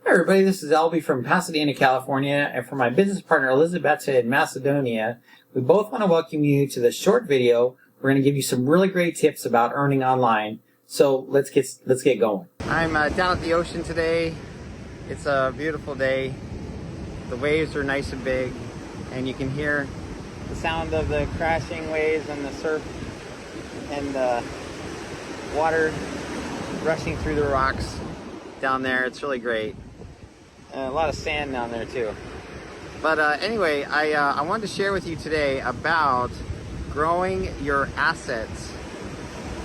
Hi everybody, this is Albie from Pasadena, California, and for my business partner Elizabeth in Macedonia, we both want to welcome you to this short video. We're going to give you some really great tips about earning online. So let's get going. I'm down at the ocean today. It's a beautiful day. The waves are nice and big, and you can hear the sound of the crashing waves and the surf and the water rushing through the rocks down there. It's really great. A lot of sand down there too. But anyway, I wanted to share with you today about growing your assets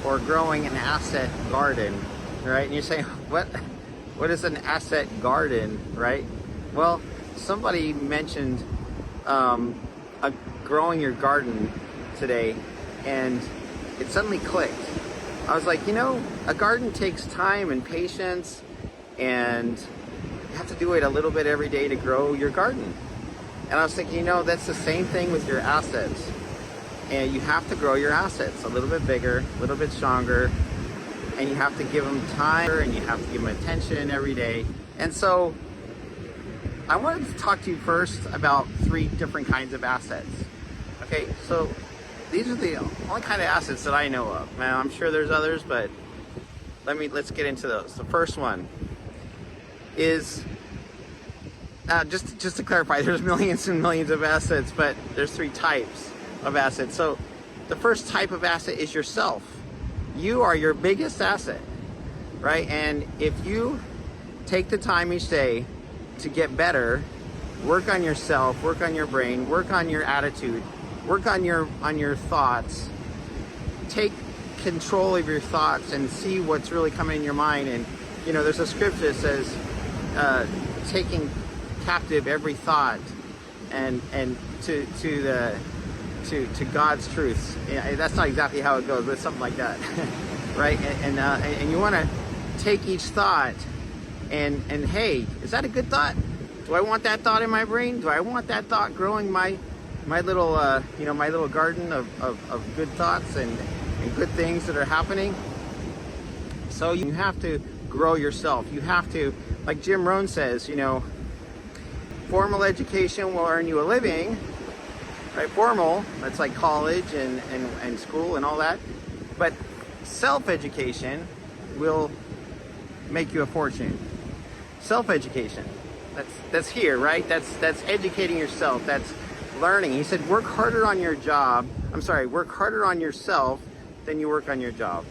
or growing an asset garden, right? And you're saying, what is an asset garden, right? Well, somebody mentioned growing your garden today, and it suddenly clicked. I was like, a garden takes time and patience, and you have to do it a little bit every day to grow your garden. And I was thinking, that's the same thing with your assets. And you have to grow your assets a little bit bigger, a little bit stronger, and you have to give them time and you have to give them attention every day. And so I wanted to talk to you first about 3 different kinds of assets. Okay, so these are the only kind of assets that I know of. Now, I'm sure there's others, but let's get into those. The first one is just to clarify, there's millions and millions of assets, but there's 3 types of assets. So the first type of asset is yourself. You are your biggest asset, right? And if you take the time each day to get better, work on yourself, work on your brain, work on your attitude, work on your thoughts, take control of your thoughts and see what's really coming in your mind. And there's a scripture that says taking captive every thought and to God's truths. That's not exactly how it goes, but something like that. Right? And you want to take each thought and hey, is that a good thought? Do I want that thought in my brain? Do I want that thought growing my little my little garden of good thoughts and good things that are happening? So you have to grow yourself. You have to, like Jim Rohn says, formal education will earn you a living, right? Formal, that's like college and school and all that. But self-education will make you a fortune. Self-education, that's here, right? That's educating yourself. That's learning. He said, work harder on yourself than you work on your job.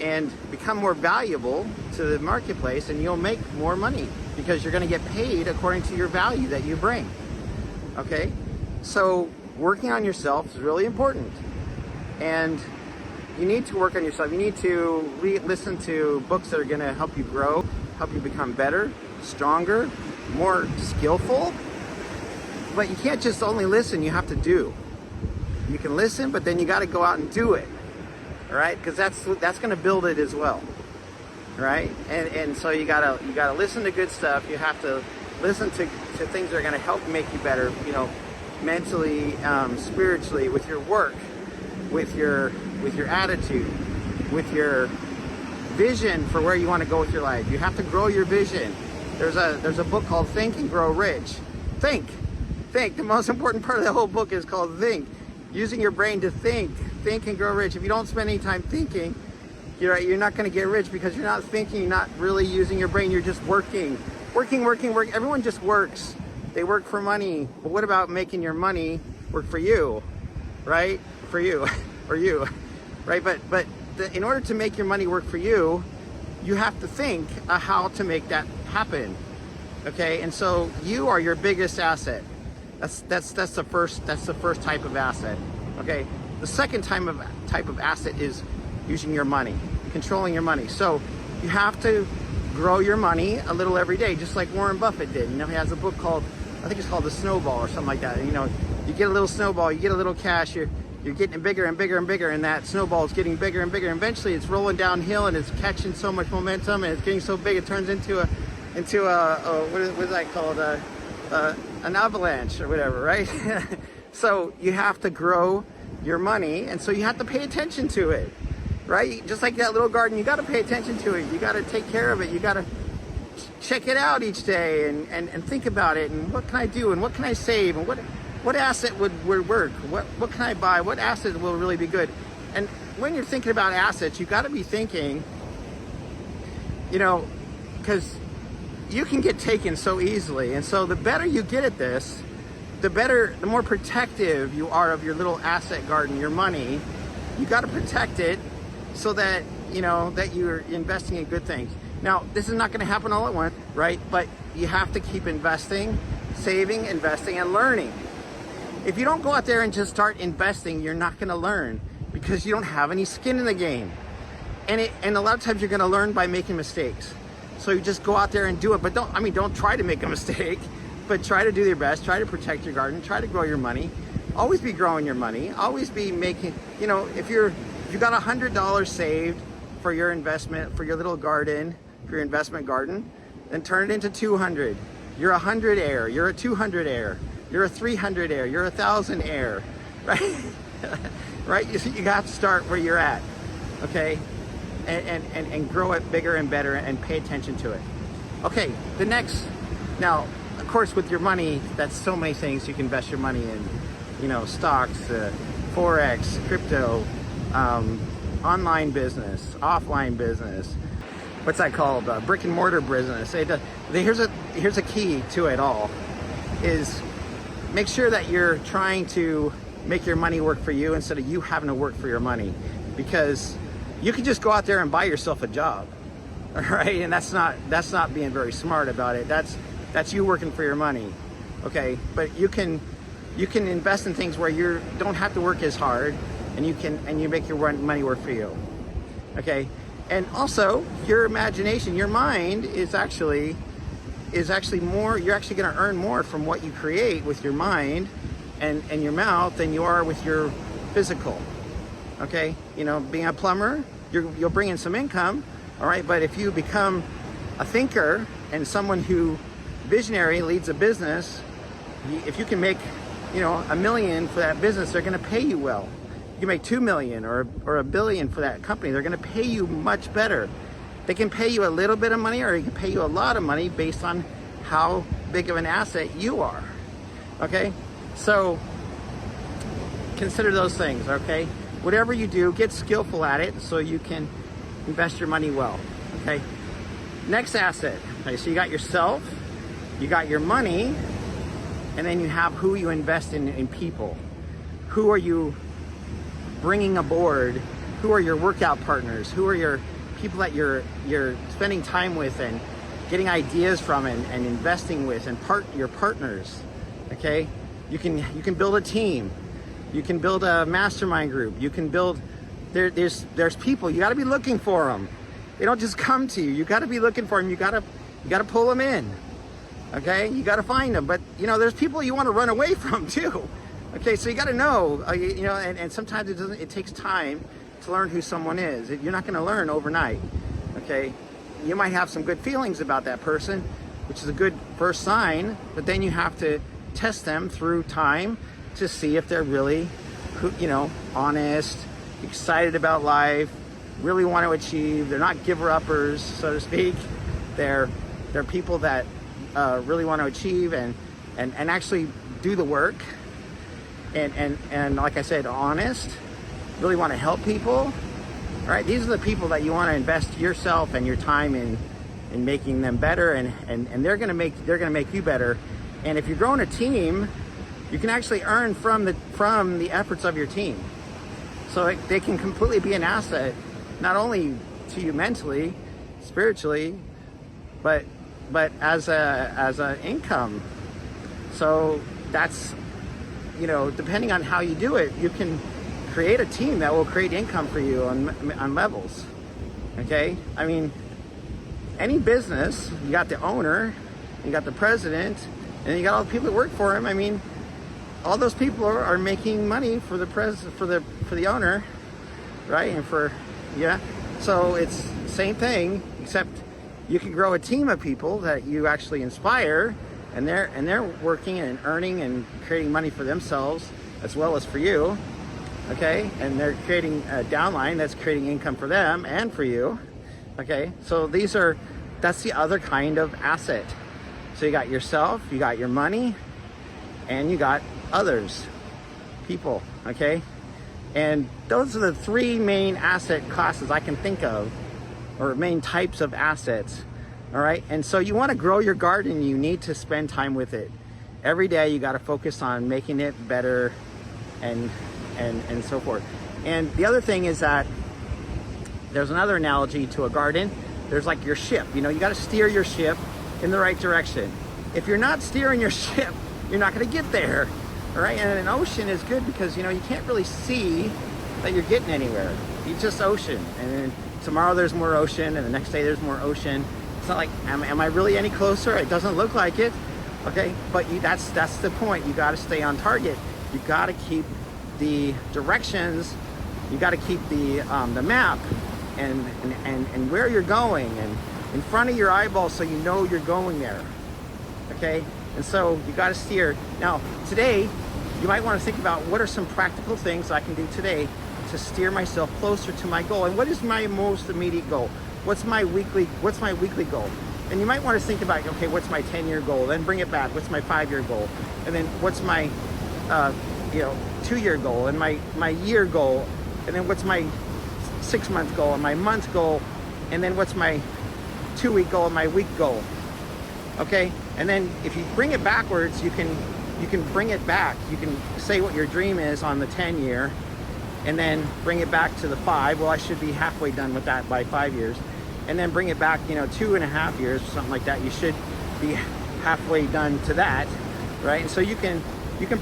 And become more valuable to the marketplace, and you'll make more money because you're going to get paid according to your value that you bring. Okay? So working on yourself is really important. And you need to work on yourself. You need to listen to books that are going to help you grow, help you become better, stronger, more skillful. But you can't just only listen, you have to do. You can listen, but then you got to go out and do it. All right? Because that's going to build it as well. Right? And so you gotta listen to good stuff. You have to listen to things that are going to help make you better, mentally, spiritually, with your work, with your attitude, with your vision for where you want to go with your life. You have to grow your vision. There's a book called Think and Grow Rich. Think. The most important part of the whole book is called Think. Using your brain to think and grow rich. If you don't spend any time thinking, you're not going to get rich because you're not thinking, you're not really using your brain. You're just working. Everyone just works. They work for money. But what about making your money work for you, right? For you, or you, right? But in order to make your money work for you, you have to think how to make that happen. Okay, and so you are your biggest asset. That's the first type of asset. Okay, the second type of asset is using your money, controlling your money. So you have to grow your money a little every day, just like Warren Buffett did. He has a book called, I think it's called The Snowball or something like that. You get a little snowball, you get a little cash, you're getting it bigger and bigger and bigger, and that snowball is getting bigger and bigger. Eventually it's rolling downhill and it's catching so much momentum and it's getting so big it turns into a what is that called? An avalanche or whatever, right? So you have to grow your money, and so you have to pay attention to it, right? Just like that little garden, you got to pay attention to it. You got to take care of it. You got to check it out each day and think about it, and what can I do, and what can I save, and what asset would work, what can I buy, what asset will really be good. And when you're thinking about assets, you got to be thinking, you know, because you can get taken so easily. And so the better you get at this, the more protective you are of your little asset garden, your money. You got to protect it so that, you know, that you're investing in good things. Now, this is not going to happen all at once, right? But you have to keep investing, saving, investing, and learning. If you don't go out there and just start investing, you're not going to learn because you don't have any skin in the game. And a lot of times you're going to learn by making mistakes. So you just go out there and do it. But don't try to make a mistake, but try to do your best. Try to protect your garden. Try to grow your money. Always be growing your money. Always be making, you know, if you got $100 saved for your investment, for your little garden, for your investment garden, then turn it into 200. You're a 100 heir. You're a 200 heir. You're a 300 heir. You're a 1,000 heir, right? Right? You got to start where you're at, okay? And grow it bigger and better and pay attention to it. Okay, now, of course, with your money, that's so many things you can invest your money in. You know, stocks, Forex, crypto, online business, offline business. What's that called? Brick and mortar business. Here's a key to it all, is make sure that you're trying to make your money work for you instead of you having to work for your money, because you can just go out there and buy yourself a job, all right? And that's not being very smart about it. That's you working for your money, okay? But you can invest in things where you don't have to work as hard, and you make your money work for you, okay? And also, your imagination, your mind is actually more. You're actually going to earn more from what you create with your mind and your mouth than you are with your physical. Okay, you know, being a plumber, you'll bring in some income, all right. But if you become a thinker and someone who visionary leads a business, if you can make, you know, $1 million for that business, they're going to pay you well. You can make 2 million or $1 billion for that company. They're going to pay you much better. They can pay you a little bit of money, or they can pay you a lot of money based on how big of an asset you are. Okay, so consider those things. Okay, whatever you do, get skillful at it so you can invest your money well. Okay, next asset. Okay, so you got yourself, you got your money, and then you have who you invest in people. Who are you bringing aboard? Who are your workout partners? Who are your people that you're spending time with and getting ideas from and investing with, and your partners? Okay, you can build a team. You can build a mastermind group. You can build. There's people. You got to be looking for them. They don't just come to you. You got to be looking for them. You got to pull them in. Okay, you got to find them. But you know, there's people you want to run away from too. Okay, so you got to know. You know, and sometimes it takes time to learn who someone is. You're not going to learn overnight. Okay, you might have some good feelings about that person, which is a good first sign. But then you have to test them through time to see if they're really, you know, honest, excited about life, really want to achieve. They're not giver-uppers, so to speak. They're people that really want to achieve and actually do the work. And like I said, honest, really want to help people. All right, these are the people that you want to invest yourself and your time in making them better, and they're gonna make you better. And if you're growing a team, you can actually earn from the efforts of your team. So they can completely be an asset, not only to you mentally, spiritually, but as a income. So that's, you know, depending on how you do it, you can create a team that will create income for you on levels. Okay, I mean, any business, you got the owner, you got the president, and you got all the people that work for him. I mean, all those people are making money for the owner, right? And so it's the same thing, except you can grow a team of people that you actually inspire, and they're working and earning and creating money for themselves as well as for you. Okay, and they're creating a downline that's creating income for them and for you. Okay, so these are that's the other kind of asset. So you got yourself, you got your money, and you got others, people, okay? And those are the three main asset classes I can think of, or main types of assets, all right? And so you wanna grow your garden, you need to spend time with it. Every day you gotta focus on making it better and so forth. And the other thing is that there's another analogy to a garden. There's like your ship, you know, you gotta steer your ship in the right direction. If you're not steering your ship, you're not gonna get there, all right? And an ocean is good because, you know, you can't really see that you're getting anywhere. You just ocean, and then tomorrow there's more ocean, and the next day there's more ocean. It's not like, am I really any closer? It doesn't look like it, okay? But that's the point. You gotta stay on target. You gotta keep the directions, you gotta keep the map and where you're going and in front of your eyeballs so you know you're going there, okay? And so you gotta steer. Now, today, you might wanna think about what are some practical things I can do today to steer myself closer to my goal. And what is my most immediate goal? What's my weekly goal? And you might wanna think about, okay, what's my 10-year goal? Then bring it back, what's my 5-year goal? And then what's my 2-year goal and my year goal? And then what's my 6-month goal and my month goal? And then what's my 2-week goal and my week goal? Okay, and then if you bring it backwards, you can bring it back. You can say what your dream is on the 10-year, and then bring it back to the 5. Well, I should be halfway done with that by 5 years, and then bring it back, 2.5 years, something like that. You should be halfway done to that, right? And so you can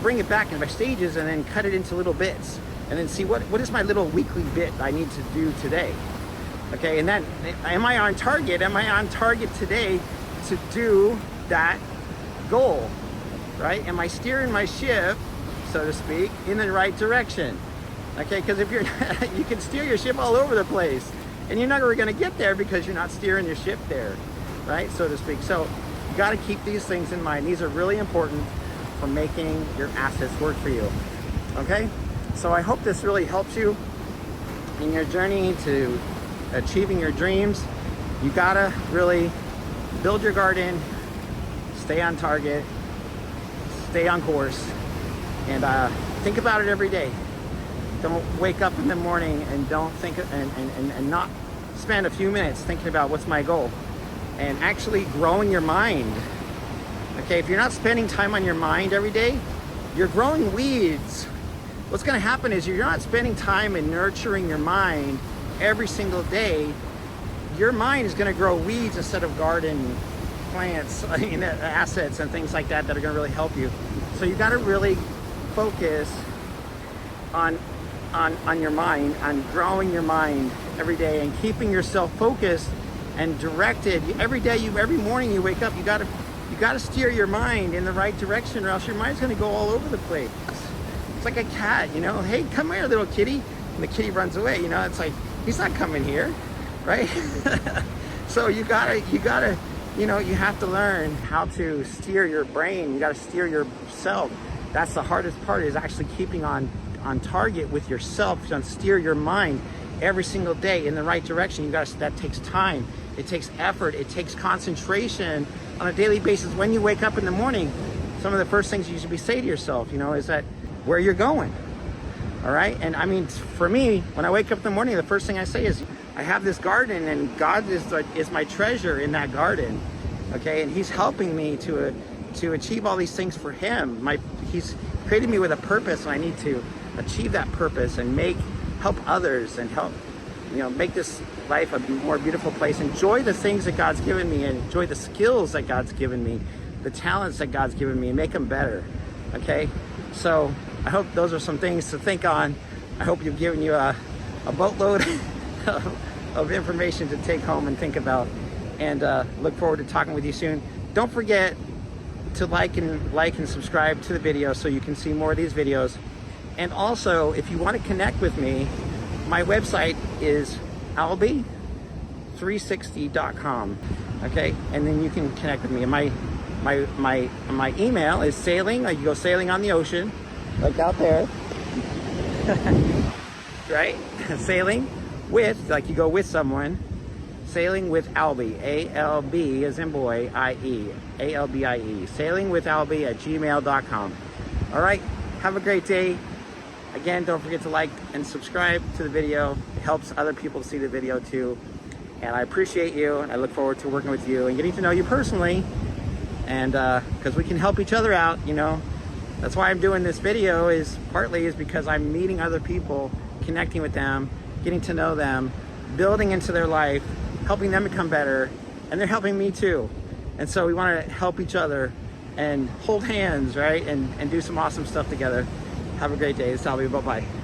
bring it back in by stages, and then cut it into little bits, and then see what is my little weekly bit I need to do today. Okay, and then am I on target? Am I on target today to do that goal, right? Am I steering my ship, so to speak, in the right direction? Okay, because if you're you can steer your ship all over the place, and you're never going to get there because you're not steering your ship there, right, so to speak. So you got to keep these things in mind. These are really important for making your assets work for you. Okay, so I hope this really helps you in your journey to achieving your dreams. You gotta really build your garden, stay on target, stay on course, and think about it every day. Don't wake up in the morning and don't think and not spend a few minutes thinking about what's my goal, and actually growing your mind. Okay, if you're not spending time on your mind every day, you're growing weeds. What's going to happen is you're not spending time in nurturing your mind every single day. Your mind is going to grow weeds instead of garden plants, assets and things like that are going to really help you. So you got to really focus on your mind, on growing your mind every day and keeping yourself focused and directed. Every day, every morning you wake up, you got to steer your mind in the right direction, or else your mind's going to go all over the place. It's like a cat, hey, come here, little kitty, and the kitty runs away. It's like, he's not coming here, right? So you have to learn how to steer your brain. You got to steer yourself. That's the hardest part, is actually keeping on target with yourself. You steer your mind every single day in the right direction. That takes time. It takes effort. It takes concentration on a daily basis. When you wake up in the morning, some of the first things you should say to yourself, is that where you're going. All right. And I mean, for me, when I wake up in the morning, the first thing I say is, I have this garden, and God is my treasure in that garden. Okay. And he's helping me to achieve all these things for him. He's created me with a purpose, and I need to achieve that purpose and help others and help, make this life a more beautiful place. Enjoy the things that God's given me, and enjoy the skills that God's given me, the talents that God's given me, and make them better. Okay. So I hope those are some things to think on. I hope you've given you a boatload of information to take home and think about, and look forward to talking with you soon. Don't forget to like and subscribe to the video so you can see more of these videos. And also, if you want to connect with me, my website is albie360.com. Okay, and then you can connect with me. And my email is sailing, like you go sailing on the ocean, like out there, right? Sailing with, like you go with someone, Sailing with Albie, A-L-B as in boy, I-E, A-L-B-I-E, sailingwithalbie@gmail.com. All right, have a great day. Again, don't forget to like and subscribe to the video. It helps other people see the video too. And I appreciate you, and I look forward to working with you and getting to know you personally. And because we can help each other out, you know. That's why I'm doing this video, is because I'm meeting other people, connecting with them, getting to know them, building into their life, helping them become better, and they're helping me too. And so we want to help each other and hold hands, right? And do some awesome stuff together. Have a great day. It's Albie. Bye-bye.